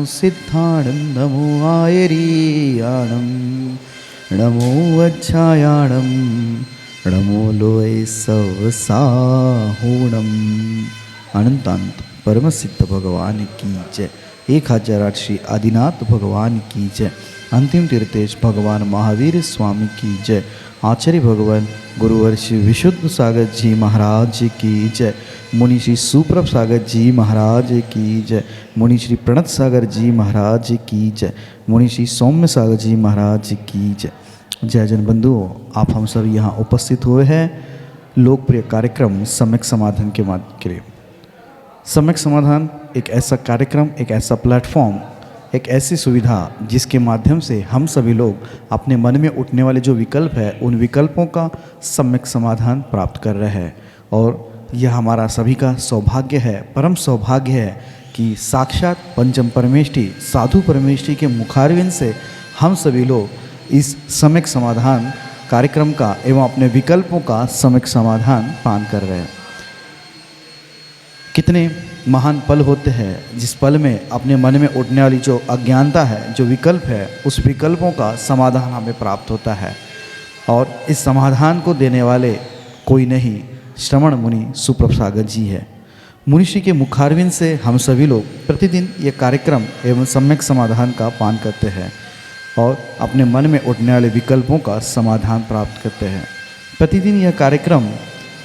सिद्धाणं नमो आयरीयाणं नमो वज्रायाणं नमो लोय सवसाहुणम। अनंतानंत परम सिद्ध भगवान की जय। 1008 श्री आदिनाथ भगवान की जय। अंतिम तीर्थेश भगवान महावीर स्वामी की जय। आचार्य भगवान गुरुवर श्री विशुद्ध सागर जी महाराज की जय। मुनि श्री सुप्रभ सागर जी महाराज की जय। मुनि श्री प्रणत सागर जी महाराज की जय। मुनि श्री सौम्य सागर जी महाराज की जय। जय जन बंधुओं, आप हम सब यहाँ उपस्थित हुए हैं लोकप्रिय कार्यक्रम सम्यक समाधान के माध्यम के लिए। सम्यक समाधान एक ऐसा कार्यक्रम, एक ऐसा प्लेटफॉर्म, एक ऐसी सुविधा जिसके माध्यम से हम सभी लोग अपने मन में उठने वाले जो विकल्प है उन विकल्पों का सम्यक समाधान प्राप्त कर रहे हैं। और यह हमारा सभी का सौभाग्य है, परम सौभाग्य है कि साक्षात पंचम परमेष्ठी साधु परमेष्ठी के मुखारविंद से हम सभी लोग इस सम्यक समाधान कार्यक्रम का एवं अपने विकल्पों का सम्यक समाधान पान कर रहे हैं। कितने महान पल होते हैं जिस पल में अपने मन में उठने वाली जो अज्ञानता है, जो विकल्प है, उस विकल्पों का समाधान हमें प्राप्त होता है। और इस समाधान को देने वाले कोई नहीं, श्रवण मुनि सुप्रभ सागर जी है। मुनिषि के मुखारविंद से हम सभी लोग प्रतिदिन ये कार्यक्रम एवं सम्यक समाधान का पान करते हैं और अपने मन में उठने वाले विकल्पों का समाधान प्राप्त करते हैं। प्रतिदिन यह कार्यक्रम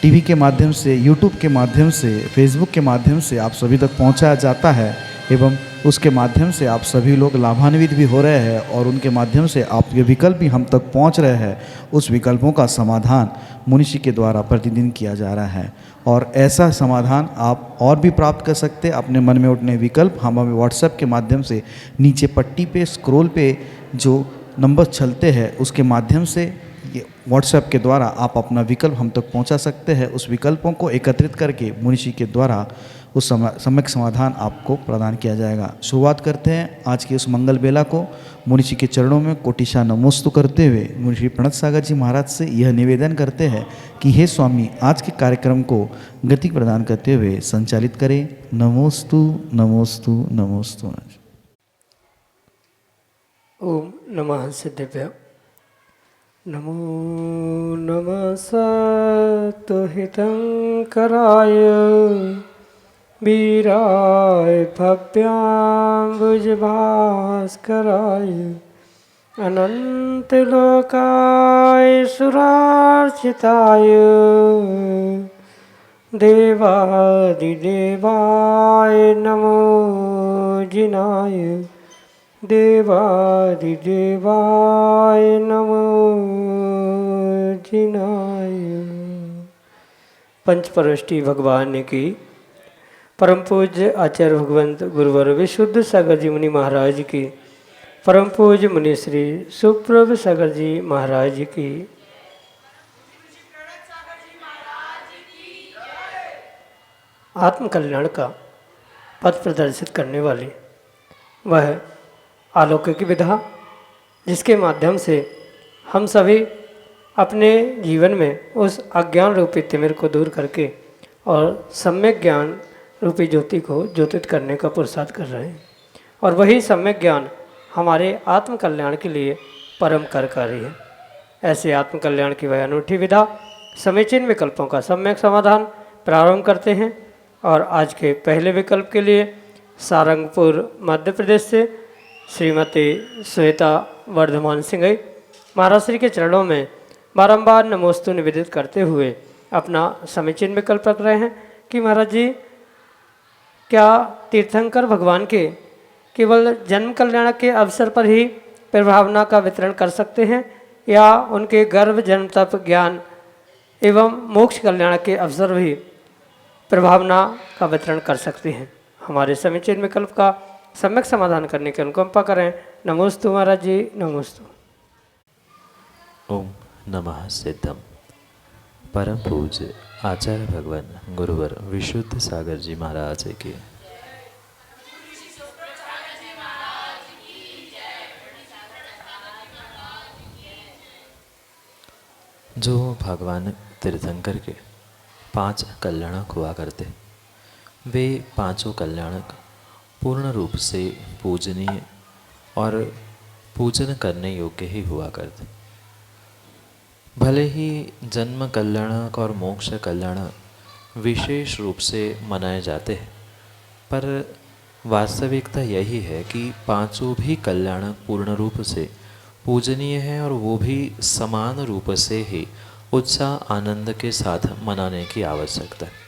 टीवी के माध्यम से, यूट्यूब के माध्यम से, फेसबुक के माध्यम से आप सभी तक पहुंचाया जाता है एवं उसके माध्यम से आप सभी लोग लाभान्वित भी हो रहे हैं और उनके माध्यम से आपके विकल्प भी हम तक पहुंच रहे हैं। उस विकल्पों का समाधान मुनिषि के द्वारा प्रतिदिन किया जा रहा है और ऐसा समाधान आप और भी प्राप्त कर सकते हैं। अपने मन में उठने विकल्प हम हमें व्हाट्सएप के माध्यम से नीचे पट्टी पे स्क्रॉल पे जो नंबर चलते हैं उसके माध्यम से ये व्हाट्सएप के द्वारा आप अपना विकल्प हम तक पहुंचा सकते हैं। उस विकल्पों को एकत्रित करके मुनिषि के द्वारा उस सम्यक समाधान आपको प्रदान किया जाएगा। शुरुआत करते हैं आज की उस मंगल बेला को मुनिषि के चरणों में कोटिशा नमोस्तु करते हुए मुनिषि प्रणत सागर जी महाराज से यह निवेदन करते हैं कि हे स्वामी, आज के कार्यक्रम को गति प्रदान करते हुए संचालित करें। नमोस्तु नमोस्तु नमोस्तु। ओम नमः सिद्धेभ्य। नमो नमः सत्तुहितंकराय वीराय भव्याम्बुजभास्कराय अनंतलोकाय सुरार्चिताय देवादिदेवाय नमो जिनाय देवादिदेवाय नमो जिनाय। पंचपरष्टि भगवान की परम पूज्य आचार्य भगवंत गुरुवर विशुद्ध सागर जी मुनि महाराज की, परम पूज्य मुनि श्री सुप्रभ सागर जी महाराज की, आत्म कल्याण का पथ प्रदर्शित करने वाली वह अलौकिक विधा जिसके माध्यम से हम सभी अपने जीवन में उस अज्ञान रूपी तिमिर को दूर करके और सम्यक ज्ञान रूपी ज्योति को ज्योतित करने का पुरुषार्थ कर रहे हैं। और वही सम्यक ज्ञान हमारे आत्म कल्याण के लिए परम करकारी है। ऐसे आत्म कल्याण की वह अनूठी विधा समीचीन विकल्पों का सम्यक समाधान प्रारंभ करते हैं। और आज के पहले विकल्प के लिए सारंगपुर मध्य प्रदेश से श्रीमती श्वेता वर्धमान सिंह महाराज श्री के चरणों में बारंबार नमोस्तु निवेदित करते हुए अपना समीचीन विकल्प रख रहे हैं कि महाराज जी, क्या तीर्थंकर भगवान के केवल जन्म कल्याण के अवसर पर ही प्रभावना का वितरण कर सकते हैं या उनके गर्भ जन्म तप ज्ञान एवं मोक्ष कल्याण के अवसर भी प्रभावना का वितरण कर सकते हैं? हमारे समीचीन विकल्प का सम्यक समाधान करने की अनुकंपा करें। नमोस्तु महाराज जी, नमोस्तु। ओम नमः सिद्धम। परम पूज्य आचार्य भगवान गुरुवर विशुद्ध सागर जी महाराज के जो भगवान तीर्थंकर के 5 कल्याणक हुआ करते, वे 5 कल्याणक पूर्ण रूप से पूजनीय और पूजन करने योग्य ही हुआ करते। भले ही जन्म कल्याणक और मोक्ष कल्याणक विशेष रूप से मनाए जाते हैं, पर वास्तविकता यही है कि पांचों भी कल्याणक पूर्ण रूप से पूजनीय है और वो भी समान रूप से ही उत्साह आनंद के साथ मनाने की आवश्यकता है।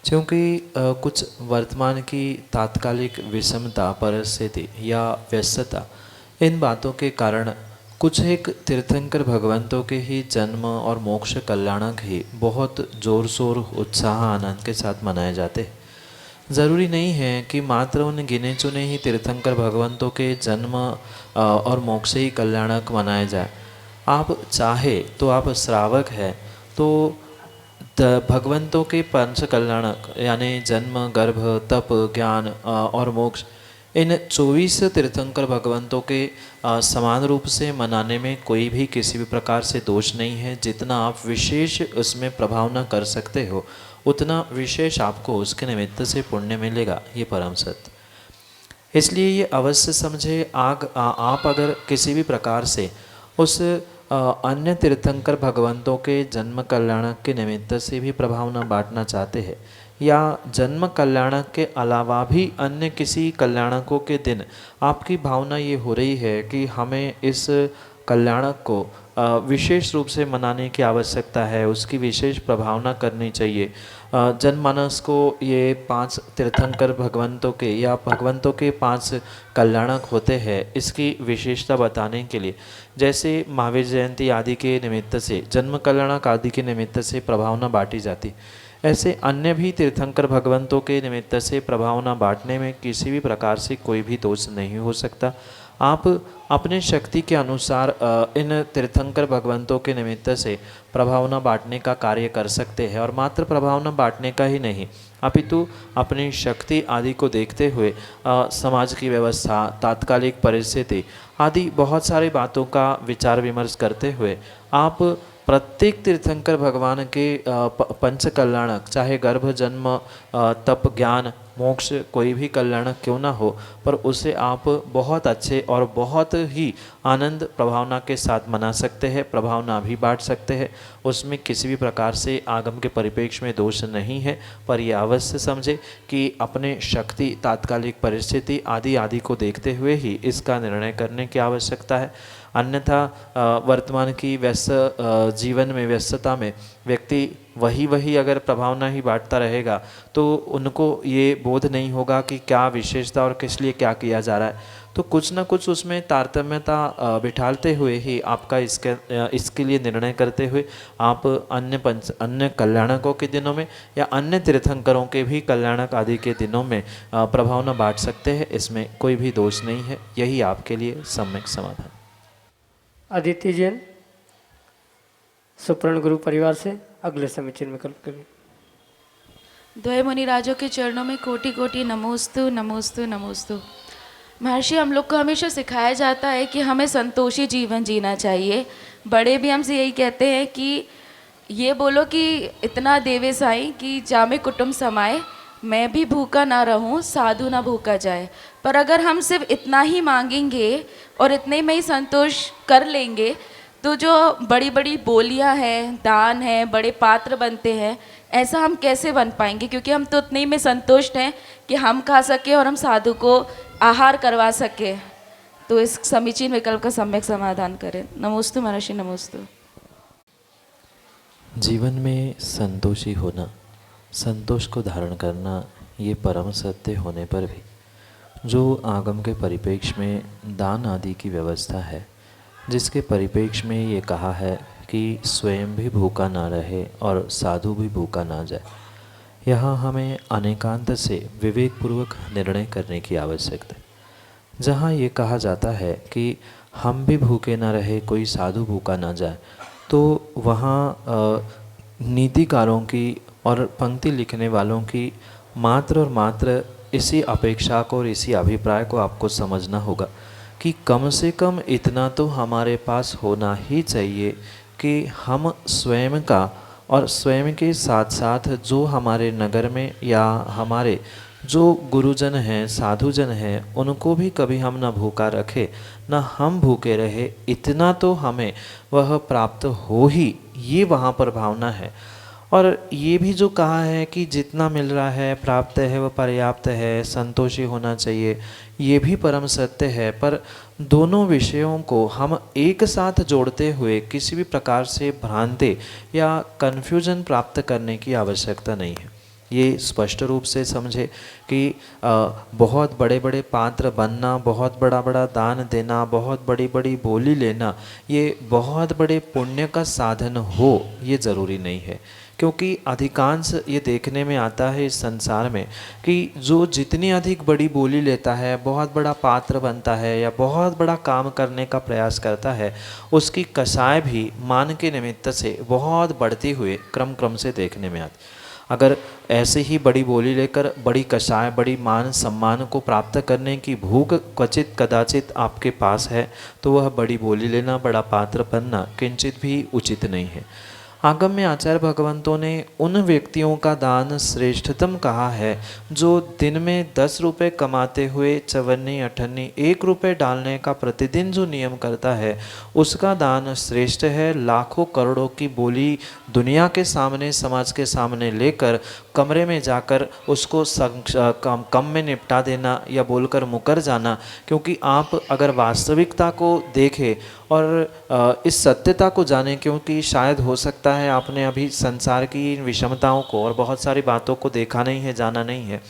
क्योंकि कुछ वर्तमान की तात्कालिक विषमता, परिस्थिति या व्यस्तता, इन बातों के कारण कुछ एक तीर्थंकर भगवंतों के ही जन्म और मोक्ष कल्याणक ही बहुत जोर शोर उत्साह आनंद के साथ मनाए जाते हैं। ज़रूरी नहीं है कि मात्र उन गिने चुने ही तीर्थंकर भगवंतों के जन्म और मोक्ष ही कल्याणक मनाए जाए। आप चाहे तो आप श्रावक हैं तो भगवंतों के पंच कल्याणक यानी जन्म, गर्भ, तप, ज्ञान और मोक्ष, इन 24 तीर्थंकर भगवंतों के समान रूप से मनाने में कोई भी किसी भी प्रकार से दोष नहीं है। जितना आप विशेष उसमें प्रभाव न कर सकते हो, उतना विशेष आपको उसके निमित्त से पुण्य मिलेगा, ये परम सत्य। इसलिए ये अवश्य समझे, आप अगर किसी भी प्रकार से उस अन्य तीर्थंकर भगवंतों के जन्म कल्याणक के निमित्त से भी प्रभाव न बांटना चाहते हैं, या जन्म कल्याणक के अलावा भी अन्य किसी कल्याणकों के दिन आपकी भावना ये हो रही है कि हमें इस कल्याणक को विशेष रूप से मनाने की आवश्यकता है, उसकी विशेष प्रभावना करनी चाहिए। जनमानस को ये 5 तीर्थंकर भगवंतों के या भगवंतों के 5 कल्याणक होते हैं, इसकी विशेषता बताने के लिए, जैसे महावीर जयंती आदि के निमित्त से, जन्म कल्याणक आदि के निमित्त से प्रभावना बांटी जाती, ऐसे अन्य भी तीर्थंकर भगवंतों के निमित्त से प्रभावना बांटने में किसी भी प्रकार से कोई भी दोष नहीं हो सकता। आप अपने शक्ति के अनुसार इन तीर्थंकर भगवंतों के निमित्त से प्रभावना बांटने का कार्य कर सकते हैं, और मात्र प्रभावना बांटने का ही नहीं, अपितु अपनी शक्ति आदि को देखते हुए समाज की व्यवस्था, तात्कालिक परिस्थिति आदि बहुत सारी बातों का विचार विमर्श करते हुए आप प्रत्येक तीर्थंकर भगवान के पंच कल्याणक, चाहे गर्भ, जन्म, तप, ज्ञान, मोक्ष, कोई भी कल्याणक क्यों ना हो, पर उसे आप बहुत अच्छे और बहुत ही आनंद प्रभावना के साथ मना सकते हैं, प्रभावना भी बांट सकते हैं। उसमें किसी भी प्रकार से आगम के परिप्रेक्ष्य में दोष नहीं है, पर यह अवश्य समझे कि अपने शक्ति, तात्कालिक परिस्थिति आदि को देखते हुए ही इसका निर्णय करने की आवश्यकता है। अन्यथा वर्तमान की व्यस्त जीवन में, व्यस्तता में व्यक्ति वही अगर प्रभावना ही बांटता रहेगा तो उनको ये बोध नहीं होगा कि क्या विशेषता और किस लिए क्या किया जा रहा है। तो कुछ ना कुछ उसमें तारतम्यता बिठाते हुए ही आपका इसके लिए निर्णय करते हुए आप अन्य कल्याणकों के दिनों में या अन्य तीर्थंकरों के भी कल्याणक आदि के दिनों में प्रभावना बांट सकते हैं। इसमें कोई भी दोष नहीं है, यही आपके लिए सम्यक समाधान। अदिति जैन, सुपर्ण गुरु परिवार से अगले समीचीन विकल्प करें। द्वय मुनिराजों के चरणों में कोटि कोटि नमोस्तु नमोस्तु नमोस्तु। महर्षि, हम लोग को हमेशा सिखाया जाता है कि हमें संतोषी जीवन जीना चाहिए। बड़े भी हमसे यही कहते हैं कि ये बोलो कि इतना देवे साईं कि जामे कुटुंब समाए, मैं भी भूखा ना रहूं, साधु ना भूखा जाए। पर अगर हम सिर्फ इतना ही मांगेंगे और इतने में ही संतोष कर लेंगे तो जो बड़ी बड़ी बोलियां हैं, दान हैं, बड़े पात्र बनते हैं, ऐसा हम कैसे बन पाएंगे? क्योंकि हम तो उतने ही में संतुष्ट हैं कि हम खा सके और हम साधु को आहार करवा सके। तो इस समीचीन विकल्प का सम्यक समाधान करें। नमोस्तु महर्षि, नमोस्तु। जीवन में संतोषी होना, संतोष को धारण करना, ये परम सत्य होने पर भी जो आगम के परिप्रेक्ष्य में दान आदि की व्यवस्था है, जिसके परिप्रेक्ष्य में ये कहा है कि स्वयं भी भूखा ना रहे और साधु भी भूखा ना जाए, यहाँ हमें अनेकांत से विवेकपूर्वक निर्णय करने की आवश्यकता है। जहाँ ये कहा जाता है कि हम भी भूखे ना रहे, कोई साधु भूखा ना जाए, तो वहाँ नीतिकारों की और पंक्ति लिखने वालों की मात्र और मात्र इसी अपेक्षा को और इसी अभिप्राय को आपको समझना होगा कि कम से कम इतना तो हमारे पास होना ही चाहिए कि हम स्वयं का और स्वयं के साथ साथ जो हमारे नगर में या हमारे जो गुरुजन हैं, साधुजन हैं, उनको भी कभी हम न भूखा रखे न हम भूखे रहे, इतना तो हमें वह प्राप्त हो ही, ये वहाँ पर भावना है। और ये भी जो कहा है कि जितना मिल रहा है, प्राप्त है, वह पर्याप्त है, संतोषी होना चाहिए, ये भी परम सत्य है। पर दोनों विषयों को हम एक साथ जोड़ते हुए किसी भी प्रकार से भ्रांति या कन्फ्यूजन प्राप्त करने की आवश्यकता नहीं है। ये स्पष्ट रूप से समझे कि बहुत बड़े बड़े पात्र बनना, बहुत बड़ा बड़ा दान देना, बहुत बड़ी बड़ी बोली लेना, ये बहुत बड़े पुण्य का साधन हो, ये ज़रूरी नहीं है। क्योंकि अधिकांश ये देखने में आता है इस संसार में कि जो जितनी अधिक बड़ी बोली लेता है, बहुत बड़ा पात्र बनता है या बहुत बड़ा काम करने का प्रयास करता है, उसकी कसाय भी मान के निमित्त से बहुत बढ़ती हुई क्रम से देखने में आती। अगर ऐसे ही बड़ी बोली लेकर बड़ी कसाय, बड़ी मान सम्मान को प्राप्त करने की भूख क्वचित कदाचित आपके पास है, तो वह बड़ी बोली लेना, बड़ा पात्र बनना किंचित भी उचित नहीं है। आगम में आचार्य भगवंतों ने उन व्यक्तियों का दान श्रेष्ठतम कहा है जो दिन में 10 रुपये कमाते हुए 54 58 1 रुपये डालने का प्रतिदिन जो नियम करता है, उसका दान श्रेष्ठ है। लाखों करोड़ों की बोली दुनिया के सामने, समाज के सामने लेकर कमरे में जाकर उसको कम में निपटा देना या बोलकर मुकर जाना। क्योंकि आप अगर वास्तविकता को देखें और इस सत्यता को जानें, क्योंकि शायद हो सकता है आपने अभी संसार की इन विषमताओं को और बहुत सारी बातों को देखा नहीं है, जाना नहीं है।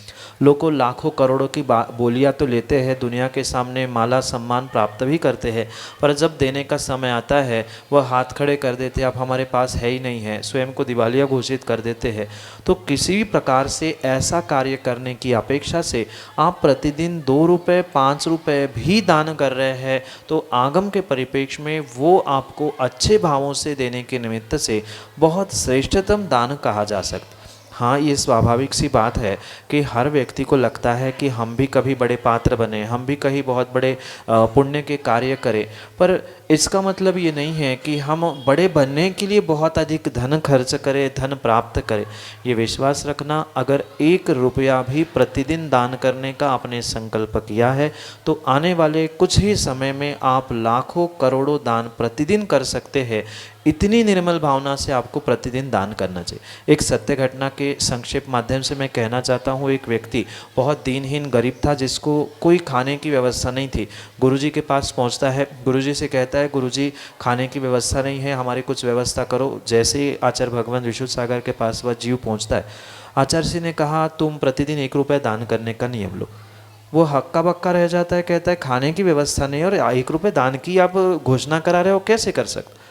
लोगों लाखों करोड़ों की बोलियां तो लेते हैं, दुनिया के सामने माला सम्मान प्राप्त भी करते हैं, पर जब देने का समय आता है वह हाथ खड़े कर देते हैं, अब हमारे पास है ही नहीं है, स्वयं को दिवालिया घोषित कर देते हैं। तो किसी भी प्रकार से ऐसा कार्य करने की अपेक्षा से आप प्रतिदिन 2 रुपये 5 रुपये भी दान कर रहे हैं, तो आगम के परिप्रेक्ष्य में वो आपको अच्छे भावों से देने के निमित्त से बहुत श्रेष्ठतम दान कहा जा सकता है। हाँ, ये स्वाभाविक सी बात है कि हर व्यक्ति को लगता है कि हम भी कभी बड़े पात्र बने, हम भी कहीं बहुत बड़े पुण्य के कार्य करें, पर इसका मतलब ये नहीं है कि हम बड़े बनने के लिए बहुत अधिक धन खर्च करें, धन प्राप्त करें। ये विश्वास रखना, अगर 1 रुपया भी प्रतिदिन दान करने का आपने संकल्प किया है, तो आने वाले कुछ ही समय में आप लाखों करोड़ों दान प्रतिदिन कर सकते हैं। इतनी निर्मल भावना से आपको प्रतिदिन दान करना चाहिए। एक सत्य घटना के संक्षेप माध्यम से मैं कहना चाहता हूँ। एक व्यक्ति बहुत दीनहीन गरीब था, जिसको कोई खाने की व्यवस्था नहीं थी। गुरुजी के पास पहुँचता है, गुरुजी से कहता है, गुरुजी खाने की व्यवस्था नहीं है, हमारी कुछ व्यवस्था करो। जैसे ही आचार्य भगवान विशुद्ध सागर के पास वह जीव पहुँचता है, आचार्य जी ने कहा तुम प्रतिदिन 1 रुपया दान करने का नियम लो। वो हक्का बक्का रह जाता है, कहता है खाने की व्यवस्था नहीं और 1 रुपये दान की आप घोषणा करा रहे हो, कैसे कर सकते।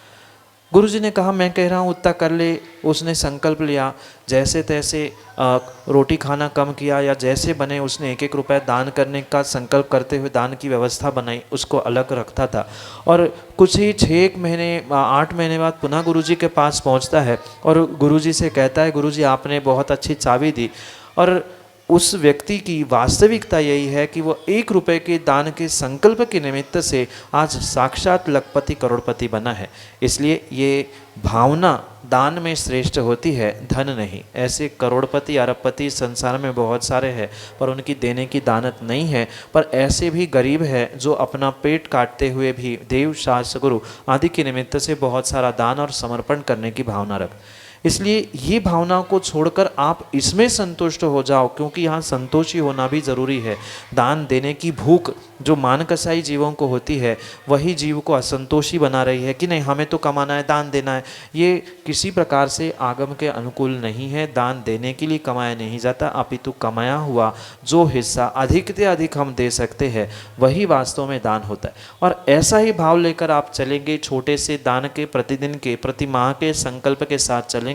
गुरुजी ने कहा मैं कह रहा हूँ उतना कर ले। उसने संकल्प लिया, जैसे तैसे रोटी खाना कम किया या जैसे बने उसने 1-1 रुपया दान करने का संकल्प करते हुए दान की व्यवस्था बनाई, उसको अलग रखता था। और कुछ ही 6 महीने 8 महीने बाद पुनः गुरुजी के पास पहुँचता है और गुरुजी से कहता है गुरुजी आपने बहुत अच्छी चाबी दी। और उस व्यक्ति की वास्तविकता यही है कि वो 1 रुपये के दान के संकल्प के निमित्त से आज साक्षात लखपति करोड़पति बना है। इसलिए ये भावना दान में श्रेष्ठ होती है, धन नहीं। ऐसे करोड़पति अरबपति संसार में बहुत सारे हैं, पर उनकी देने की दानत नहीं है। पर ऐसे भी गरीब है जो अपना पेट काटते हुए भी देव शास्त्र गुरु आदि के निमित्त से बहुत सारा दान और समर्पण करने की भावना रख। इसलिए ये भावना को छोड़कर आप इसमें संतुष्ट हो जाओ, क्योंकि यहाँ संतोषी होना भी ज़रूरी है। दान देने की भूख जो मान कसाई जीवों को होती है, वही जीव को असंतोषी बना रही है कि नहीं हमें तो कमाना है, दान देना है। ये किसी प्रकार से आगम के अनुकूल नहीं है। दान देने के लिए कमाया नहीं जाता, अपितु कमाया हुआ जो हिस्सा अधिक से अधिक हम दे सकते हैं, वही वास्तव में दान होता है। और ऐसा ही भाव लेकर आप चलेंगे, छोटे से दान के, प्रतिदिन के, प्रति माह के संकल्प के साथ चलेंगे,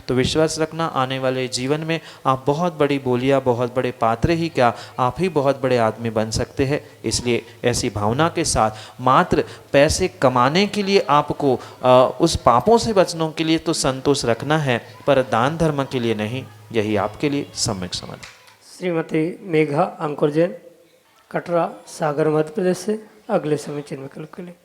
तो विश्वास रखना आने वाले जीवन में आप बहुत बड़ी बोलियां, बहुत बड़े पात्र ही क्या, आप ही बहुत बड़े आदमी बन सकते हैं। इसलिए ऐसी भावना के साथ मात्र पैसे कमाने के लिए आपको उस पापों से बचने के लिए तो संतोष रखना है, पर दान धर्म के लिए नहीं। यही आपके लिए सम्यक समझ। श्रीमती मेघा अंकुर जैन, कटरा सागर मध्य प्रदेश से अगले समीचीन विकल्प के लिए।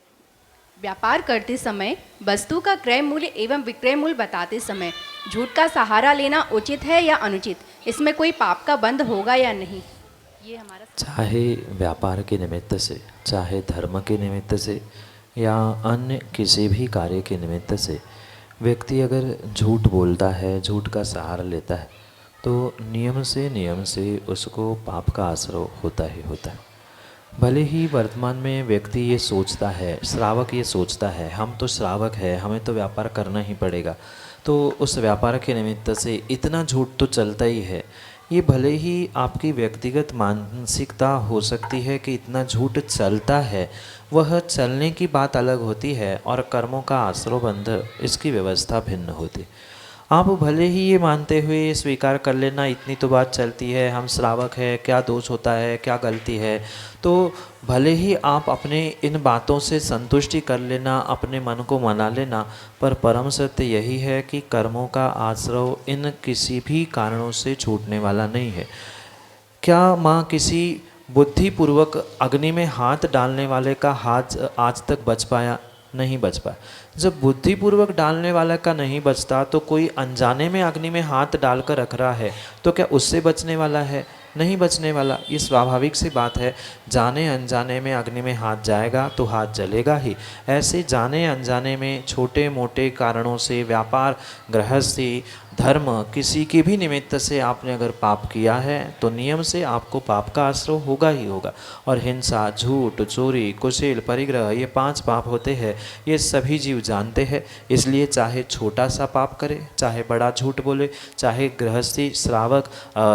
व्यापार करते समय वस्तु का क्रय मूल्य एवं विक्रय मूल्य बताते समय झूठ का सहारा लेना उचित है या अनुचित, इसमें कोई पाप का बंध होगा या नहीं, ये हमारा। चाहे व्यापार के निमित्त से, चाहे धर्म के निमित्त से, या अन्य किसी भी कार्य के निमित्त से व्यक्ति अगर झूठ बोलता है, झूठ का सहारा लेता है, तो नियम से उसको पाप का आश्रय होता ही होता है। भले ही वर्तमान में व्यक्ति ये सोचता है, श्रावक ये सोचता है, हम तो श्रावक है, हमें तो व्यापार करना ही पड़ेगा, तो उस व्यापार के निमित्त से इतना झूठ तो चलता ही है। ये भले ही आपकी व्यक्तिगत मानसिकता हो सकती है कि इतना झूठ चलता है, वह चलने की बात अलग होती है और कर्मों का आश्रयबंध इसकी व्यवस्था भिन्न होती। आप भले ही ये मानते हुए स्वीकार कर लेना, इतनी तो बात चलती है, हम श्रावक है, क्या दोष होता है, क्या गलती है, तो भले ही आप अपने इन बातों से संतुष्टि कर लेना, अपने मन को मना लेना, पर परम सत्य यही है कि कर्मों का आश्रय इन किसी भी कारणों से छूटने वाला नहीं है। क्या माँ किसी बुद्धिपूर्वक अग्नि में हाथ डालने वाले का हाथ आज तक बच पाया? नहीं बच पाया। जब बुद्धिपूर्वक डालने वाला का नहीं बचता, तो कोई अनजाने में अग्नि में हाथ डालकर रख रहा है, तो क्या उससे बचने वाला है? नहीं बचने वाला। ये स्वाभाविक सी बात है, जाने अनजाने में अग्नि में हाथ जाएगा तो हाथ जलेगा ही। ऐसे जाने अनजाने में छोटे मोटे कारणों से व्यापार, गृहस्थी, धर्म, किसी के भी निमित्त से आपने अगर पाप किया है, तो नियम से आपको पाप का आश्रय होगा ही होगा। और हिंसा, झूठ, चोरी, कुशल, परिग्रह, ये 5 पाप होते हैं, ये सभी जीव जानते हैं। इसलिए चाहे छोटा सा पाप करे, चाहे बड़ा झूठ बोले, चाहे गृहस्थी, श्रावक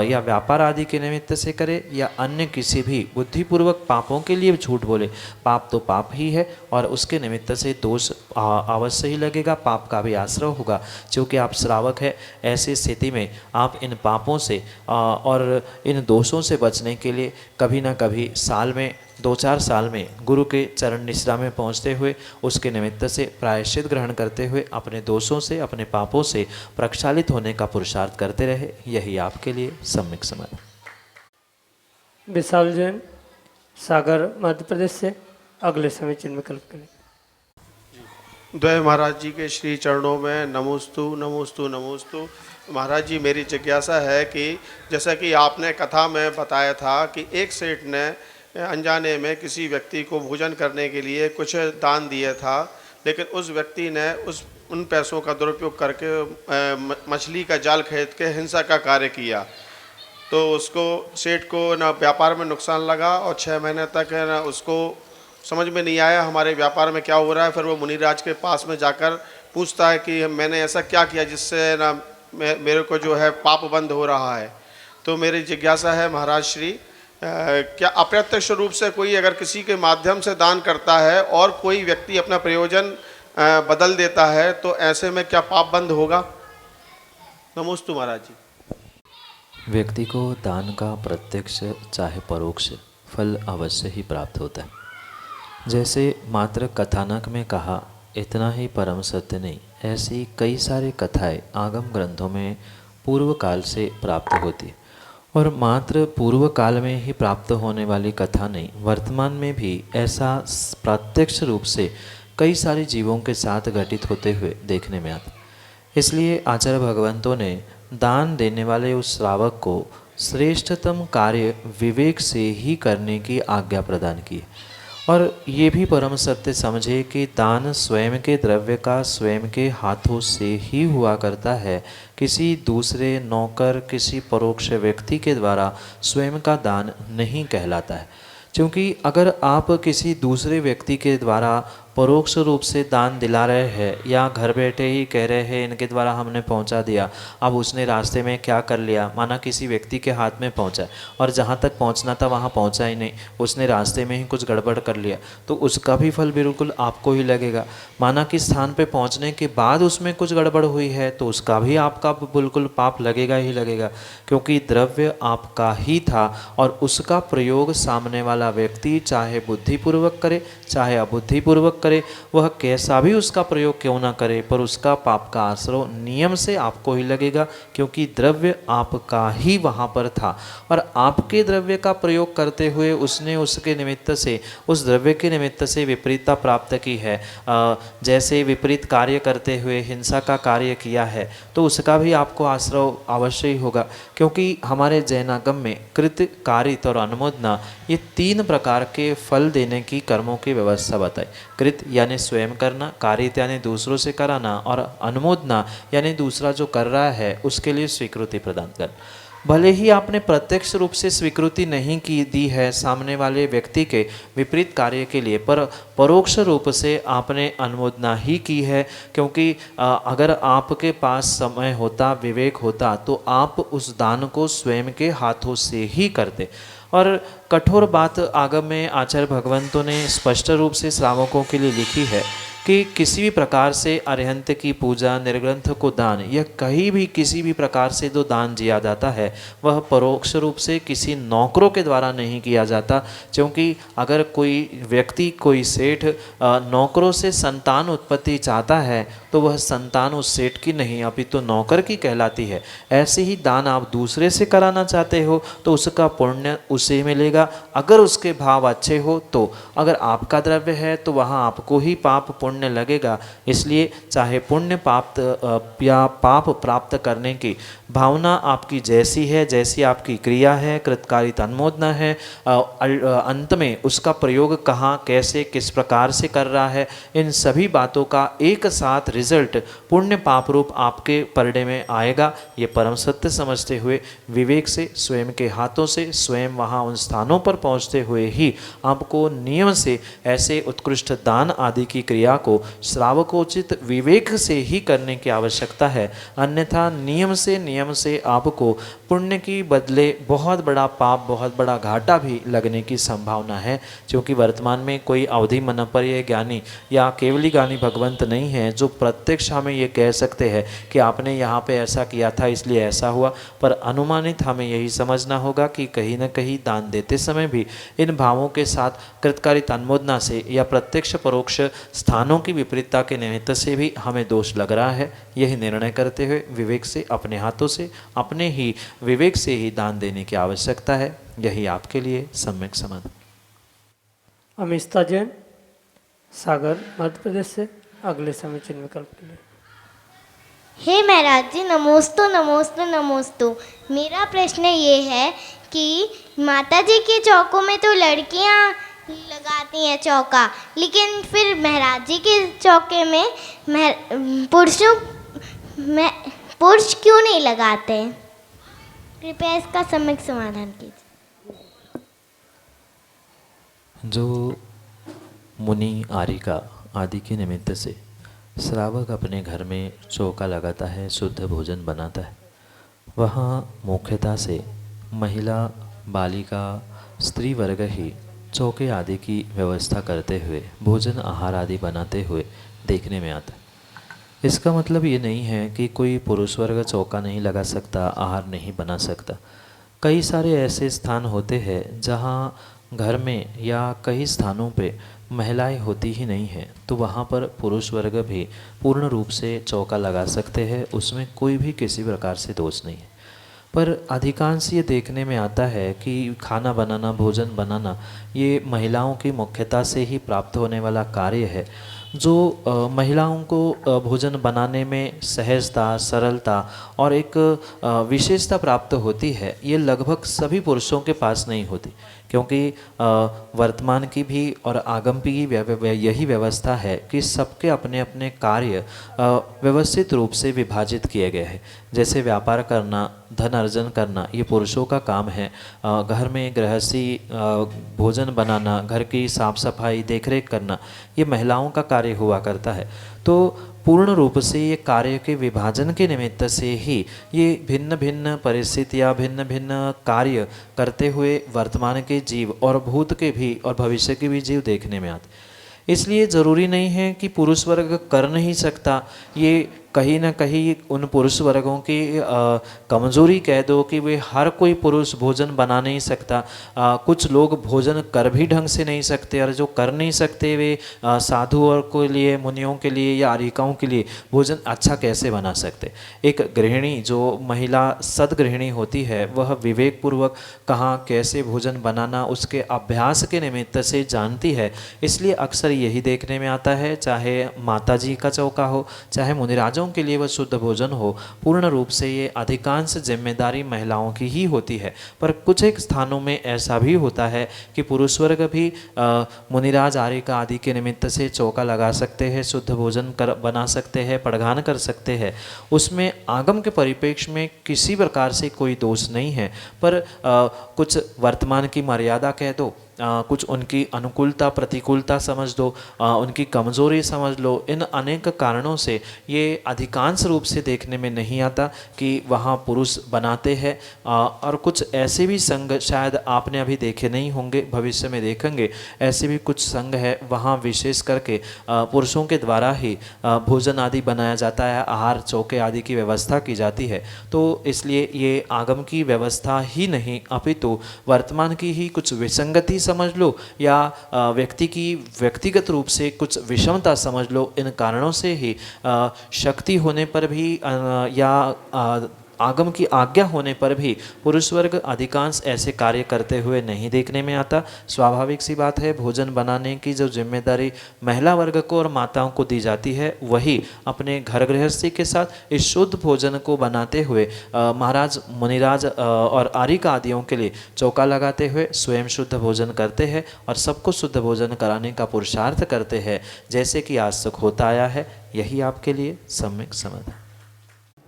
या व्यापार आदि के निमित्त से करे, या अन्य किसी भी बुद्धिपूर्वक पापों के लिए झूठ बोले, पाप तो पाप ही है और उसके निमित्त से दोष अवश्य ही लगेगा, पाप का भी आश्रय होगा। क्योंकि आप श्रावक है, ऐसी स्थिति में आप इन पापों से और इन दोषों से बचने के लिए कभी ना कभी साल में 2-4 साल में गुरु के चरण निश्रा में पहुँचते हुए, उसके निमित्त से प्रायश्चित ग्रहण करते हुए अपने दोषों से, अपने पापों से प्रक्षालित होने का पुरुषार्थ करते रहे। यही आपके लिए सम्यक समय। विशाल जैन, सागर, मध्य प्रदेश से अगले समय चिन्ह विकल्प करें। द्वय महाराज जी के श्री चरणों में नमोस्तु नमोस्तु नमोस्तु। महाराज जी, मेरी जिज्ञासा है कि जैसा कि आपने कथा में बताया था कि एक सेठ ने अनजाने में किसी व्यक्ति को भोजन करने के लिए कुछ दान दिया था, लेकिन उस व्यक्ति ने उन पैसों का दुरुपयोग करके मछली का जाल खरीद के हिंसा का कार्य किया, तो उसको सेठ को ना व्यापार में नुकसान लगा और 6 महीने तक ना उसको समझ में नहीं आया हमारे व्यापार में क्या हो रहा है। फिर वो मुनिराज के पास में जाकर पूछता है कि मैंने ऐसा क्या किया जिससे ना मेरे को जो है पाप बंद हो रहा है। तो मेरी जिज्ञासा है महाराज श्री, क्या अप्रत्यक्ष रूप से कोई अगर किसी के माध्यम से दान करता है और कोई व्यक्ति अपना प्रयोजन बदल देता है, तो ऐसे में क्या पाप बंद होगा? नमोस्तु महाराज जी। व्यक्ति को दान का प्रत्यक्ष चाहे परोक्ष फल अवश्य ही प्राप्त होता है। जैसे मात्र कथानक में कहा इतना ही परम सत्य नहीं, ऐसी कई सारी कथाएं आगम ग्रंथों में पूर्व काल से प्राप्त होती है। और मात्र पूर्व काल में ही प्राप्त होने वाली कथा नहीं, वर्तमान में भी ऐसा प्रत्यक्ष रूप से कई सारे जीवों के साथ घटित होते हुए देखने में आता। इसलिए आचार्य भगवंतों ने दान देने वाले उस श्रावक को श्रेष्ठतम कार्य विवेक से ही करने की आज्ञा प्रदान की है। और ये भी परम सत्य समझे कि दान स्वयं के द्रव्य का स्वयं के हाथों से ही हुआ करता है, किसी दूसरे नौकर, किसी परोक्ष व्यक्ति के द्वारा स्वयं का दान नहीं कहलाता है। क्योंकि अगर आप किसी दूसरे व्यक्ति के द्वारा परोक्ष रूप से दान दिला रहे हैं, या घर बैठे ही कह रहे हैं इनके द्वारा हमने पहुंचा दिया, अब उसने रास्ते में क्या कर लिया, माना किसी व्यक्ति के हाथ में पहुंचा और जहां तक पहुंचना था वहां पहुंचा ही नहीं, उसने रास्ते में ही कुछ गड़बड़ कर लिया, तो उसका भी फल बिल्कुल आपको ही लगेगा। माना कि स्थान पे पहुंचने के बाद उसमें कुछ गड़बड़ हुई है, तो उसका भी आपका बिल्कुल पाप लगेगा ही लगेगा, क्योंकि द्रव्य आपका ही था और उसका प्रयोग सामने वाला व्यक्ति चाहे बुद्धिपूर्वक करे चाहे अबुद्धिपूर्वक करे, वह कैसा भी उसका प्रयोग क्यों ना करे, पर उसका पाप का आश्रय नियम से आपको ही लगेगा, क्योंकि द्रव्य आपका ही वहाँ पर था और आपके द्रव्य का प्रयोग करते हुए उसने उसके निमित्त से, उस द्रव्य के निमित्त से विपरीतता प्राप्त की है। जैसे विपरीत कार्य करते हुए हिंसा का कार्य किया है तो उसका भी आपको आश्रय अवश्य ही होगा, क्योंकि हमारे जैनागम में कृत, कारित और अनुमोदना ये 3 प्रकार के फल देने की कर्मों की व्यवस्था बताई। कृत यानी स्वयं करना, कारित यानी दूसरों से कराना और अनुमोदना यानी दूसरा जो कर रहा है उसके लिए स्वीकृति प्रदान करना। भले ही आपने प्रत्यक्ष रूप से स्वीकृति नहीं की दी है सामने वाले व्यक्ति के विपरीत कार्य के लिए, पर परोक्ष रूप से आपने अनुमोदना ही की है, क्योंकि अगर आपके पास समय होता, विवेक होता, तो आप उस दान को स्वयं के हाथों से ही करते। और कठोर बात आगम में आचार्य भगवंतों ने स्पष्ट रूप से श्रावकों के लिए लिखी है कि किसी भी प्रकार से अरिहंत की पूजा, निर्ग्रंथ को दान या कहीं भी किसी भी प्रकार से जो दान दिया जाता है वह परोक्ष रूप से किसी नौकरों के द्वारा नहीं किया जाता, क्योंकि अगर कोई व्यक्ति, कोई सेठ नौकरों से संतान उत्पत्ति चाहता है तो वह संतान उस सेठ की नहीं अपितु नौकर की कहलाती है। ऐसे ही दान आप दूसरे से कराना चाहते हो तो उसका पुण्य उसे मिलेगा, अगर उसके भाव अच्छे हो तो। अगर आपका द्रव्य है तो वहाँ आपको ही पाप पुण्य लगेगा। इसलिए चाहे पुण्य प्राप्त या पाप प्राप्त करने की भावना आपकी जैसी है, जैसी आपकी क्रिया है, कृतकारित अनुमोदना है, अंत में उसका प्रयोग कहाँ, कैसे, किस प्रकार से कर रहा है, इन सभी बातों का एक साथ रिजल्ट पुण्य पाप रूप आपके परडे में आएगा। ये परम सत्य समझते हुए विवेक से, स्वयं के हाथों से, स्वयं वहाँ उन स्थानों पर पहुँचते हुए ही आपको नियम से ऐसे उत्कृष्ट दान आदि की क्रिया को श्रावकोचित विवेक से ही करने की आवश्यकता है। अन्यथा नियम से आपको पुण्य की बदले बहुत बड़ा पाप, बहुत बड़ा घाटा भी लगने की संभावना है, क्योंकि वर्तमान में कोई अवधि मनपर्य ज्ञानी या केवली ज्ञानी भगवंत नहीं है जो प्रत्यक्ष हमें ये कह सकते हैं कि आपने यहाँ पे ऐसा किया था इसलिए ऐसा हुआ। पर अनुमानित हमें यही समझना होगा कि कहीं न कहीं दान देते समय भी इन भावों के साथ कृतकारित अनुमोदना से या प्रत्यक्ष परोक्ष स्थानों की विपरीतता के निमित्त से भी हमें दोष लग रहा है। यही निर्णय करते हुए विवेक से, अपने हाथों से, अपने ही विवेक से ही दान देने की आवश्यकता है। यही आपके लिए सम्यक समाधान। अमिष्ता जैन, सागर, मध्य प्रदेश से अगले समय चिन्ह विकल्प के लिए। हे महाराज जी, नमोस्तु नमोस्तु नमोस्तु। मेरा प्रश्न ये है कि माता जी के चौकों में तो लड़कियां लगाती हैं चौका, लेकिन फिर महाराज जी के चौके में पुरुष क्यों नहीं लगाते? कृपया इसका सम्यक समाधान कीजिए। जो मुनि, आरिका आदि के निमित्त से श्रावक अपने घर में चौका लगाता है, शुद्ध भोजन बनाता है, वहाँ मुख्यतः से महिला, बालिका, स्त्री वर्ग ही चौके आदि की व्यवस्था करते हुए, भोजन आहार आदि बनाते हुए देखने में आता है। इसका मतलब ये नहीं है कि कोई पुरुष वर्ग चौका नहीं लगा सकता, आहार नहीं बना सकता। कई सारे ऐसे स्थान होते हैं जहाँ घर में या कई स्थानों पे महिलाएं होती ही नहीं हैं, तो वहाँ पर पुरुष वर्ग भी पूर्ण रूप से चौका लगा सकते हैं, उसमें कोई भी किसी प्रकार से दोष नहीं है। पर अधिकांश ये देखने में आता है कि खाना बनाना, भोजन बनाना ये महिलाओं की मुख्यता से ही प्राप्त होने वाला कार्य है। जो महिलाओं को भोजन बनाने में सहजता, सरलता और एक विशेषता प्राप्त होती है, ये लगभग सभी पुरुषों के पास नहीं होती, क्योंकि वर्तमान की भी और आगम की यही व्यवस्था है कि सबके अपने अपने कार्य व्यवस्थित रूप से विभाजित किए गए हैं। जैसे व्यापार करना, धन अर्जन करना ये पुरुषों का काम है, घर में गृहस्थी, भोजन बनाना, घर की साफ सफाई, देखरेख करना ये महिलाओं का कार्य हुआ करता है। तो पूर्ण रूप से ये कार्य के विभाजन के निमित्त से ही ये भिन्न भिन्न परिस्थितियाँ, भिन्न भिन्न कार्य करते हुए वर्तमान के जीव और भूत के भी और भविष्य के भी जीव देखने में आते। इसलिए ज़रूरी नहीं है कि पुरुष वर्ग कर नहीं सकता, ये कहीं ना कहीं उन पुरुष वर्गों की कमज़ोरी कह दो कि वे हर कोई पुरुष भोजन बना नहीं सकता। कुछ लोग भोजन कर भी ढंग से नहीं सकते, और जो कर नहीं सकते वे साधुओं के लिए, मुनियों के लिए या आरिकाओं के लिए भोजन अच्छा कैसे बना सकते। एक गृहिणी, जो महिला सदगृहिणी होती है, वह विवेकपूर्वक कहाँ कैसे भोजन बनाना उसके अभ्यास के निमित्त से जानती है। इसलिए अक्सर यही देखने में आता है, चाहे माता जी का चौका हो, चाहे मुनिराजों के लिए वह शुद्ध भोजन हो, पूर्ण रूप से ये अधिकांश जिम्मेदारी महिलाओं की ही होती है। पर कुछ एक स्थानों में ऐसा भी होता है कि पुरुष वर्ग भी मुनिराज, आरिका आदि के निमित्त से चौका लगा सकते हैं, शुद्ध भोजन बना सकते हैं, पड़घान कर सकते हैं। उसमें आगम के परिप्रेक्ष्य में किसी प्रकार से कोई दोष नहीं है, पर कुछ वर्तमान की मर्यादा कह दो, कुछ उनकी अनुकूलता प्रतिकूलता समझ दो, उनकी कमज़ोरी समझ लो, इन अनेक कारणों से ये अधिकांश रूप से देखने में नहीं आता कि वहाँ पुरुष बनाते हैं। और कुछ ऐसे भी संघ शायद आपने अभी देखे नहीं होंगे, भविष्य में देखेंगे, ऐसे भी कुछ संघ है, वहाँ विशेष करके पुरुषों के द्वारा ही भोजन आदि बनाया जाता है, आहार चौके आदि की व्यवस्था की जाती है। तो इसलिए ये आगम की व्यवस्था ही नहीं, अपितु वर्तमान की ही कुछ विसंगति समझ लो, या व्यक्ति की व्यक्तिगत रूप से कुछ विषमता समझ लो। इन कारणों से ही शक्ति होने पर भी या आगम की आज्ञा होने पर भी पुरुष वर्ग अधिकांश ऐसे कार्य करते हुए नहीं देखने में आता। स्वाभाविक सी बात है, भोजन बनाने की जो जिम्मेदारी महिला वर्ग को और माताओं को दी जाती है, वही अपने घर गृहस्थी के साथ इस शुद्ध भोजन को बनाते हुए महाराज, मुनिराज और आरिका आदियों के लिए चौका लगाते हुए स्वयं शुद्ध भोजन करते हैं और सबको शुद्ध भोजन कराने का पुरुषार्थ करते हैं, जैसे कि आज तक होता आया है। यही आपके लिए सम्यक समाधान।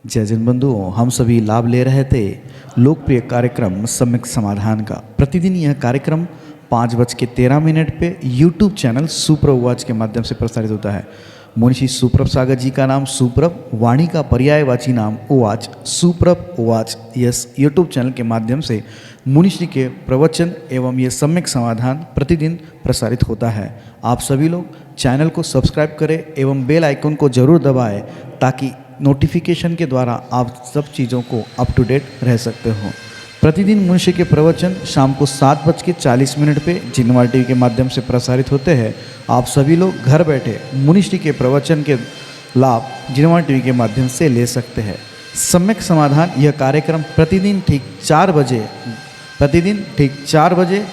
जय जन बंधुओं, हम सभी लाभ ले रहे थे लोकप्रिय कार्यक्रम सम्यक समाधान का। प्रतिदिन यह कार्यक्रम 5:13 पे यूट्यूब चैनल सुप्रभ उवाच के माध्यम से प्रसारित होता है। मुनिषी सुप्रभ सागर जी का नाम सुप्रभ, वाणी का पर्यायवाची नाम उवाच, सुप्रभ उवाच, यस यूट्यूब चैनल के माध्यम से मुनिषी के प्रवचन एवं ये सम्यक समाधान प्रतिदिन प्रसारित होता है। आप सभी लोग चैनल को सब्सक्राइब करें एवं बेल आइकन को जरूर दबाएं, ताकि नोटिफिकेशन के द्वारा आप सब चीज़ों को अप टू डेट रह सकते हो। प्रतिदिन मुनिषी के प्रवचन शाम को 7:40 पे जिनवार टीवी के माध्यम से प्रसारित होते हैं। आप सभी लोग घर बैठे मुनिषी के प्रवचन के लाभ जिनवार टीवी के माध्यम से ले सकते हैं। सम्यक समाधान यह कार्यक्रम प्रतिदिन ठीक 4 बजे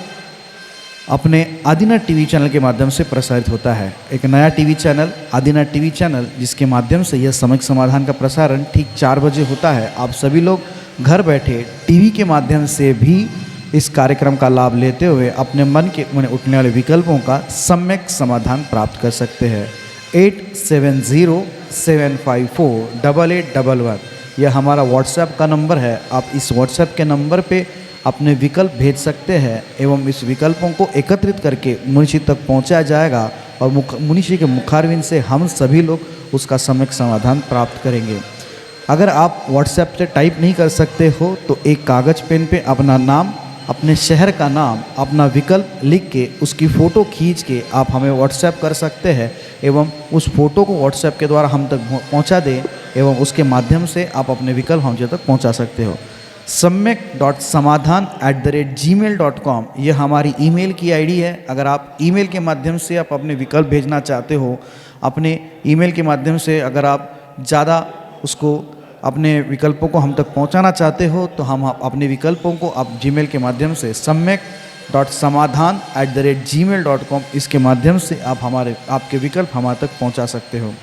अपने आदिनाथ टीवी चैनल के माध्यम से प्रसारित होता है। एक नया TV channel Adinath TV channel, जिसके माध्यम से यह सम्यक समाधान का प्रसारण ठीक 4 बजे होता है। आप सभी लोग घर बैठे टीवी के माध्यम से भी इस कार्यक्रम का लाभ लेते हुए अपने मन में उठने वाले विकल्पों का सम्यक समाधान प्राप्त कर सकते हैं। 8707548811 यह हमारा व्हाट्सएप का नंबर है। आप इस व्हाट्सएप के नंबर पे अपने विकल्प भेज सकते हैं एवं इस विकल्पों को एकत्रित करके मुनिषी तक पहुंचाया जाएगा और मुनिषी के मुखारविंद से हम सभी लोग उसका सम्यक समाधान प्राप्त करेंगे। अगर आप व्हाट्सएप से टाइप नहीं कर सकते हो तो एक कागज़ पेन पे अपना नाम, अपने शहर का नाम, अपना विकल्प लिख के उसकी फ़ोटो खींच के आप हमें व्हाट्सएप कर सकते हैं एवं उस फ़ोटो को व्हाट्सएप के द्वारा हम तक पहुंचा दें एवं उसके माध्यम से आप अपने विकल्प हम तक पहुंचा सकते हो। सम्यक.समाधान@gmail.com यह हमारी ईमेल की आईडी है। अगर आप ईमेल के माध्यम से आप अपने विकल्प भेजना चाहते हो, अपने ईमेल के माध्यम से अगर आप ज़्यादा उसको अपने विकल्पों को हम तक पहुंचाना चाहते हो, तो हम अपने विकल्पों को आप जीमेल के माध्यम से सम्यक.समाधान@gmail.com इसके माध्यम से आप आपके विकल्प हमारे तक पहुंचा सकते हो।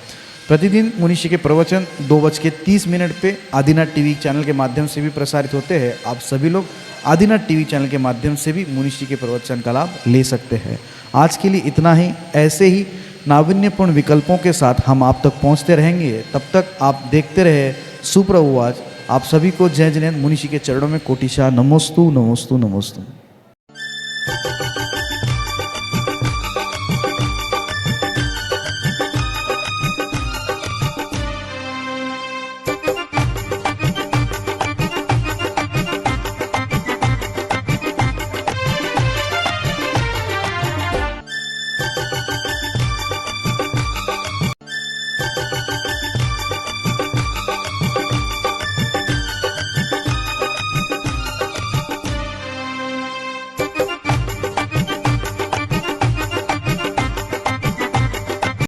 प्रतिदिन मुनिषी के प्रवचन 2:30 पे आदिनाथ टीवी चैनल के माध्यम से भी प्रसारित होते हैं। आप सभी लोग आदिनाथ टीवी चैनल के माध्यम से भी मुनिषी के प्रवचन का लाभ ले सकते हैं। आज के लिए इतना ही। ऐसे ही नाविन्यपूर्ण विकल्पों के साथ हम आप तक पहुंचते रहेंगे। तब तक आप देखते रहे सुप्रभ उवाच। आप सभी को जय जिनेंद्र मुनिषी के चरणों में कोटिशा नमोस्तु नमोस्तु नमोस्तु।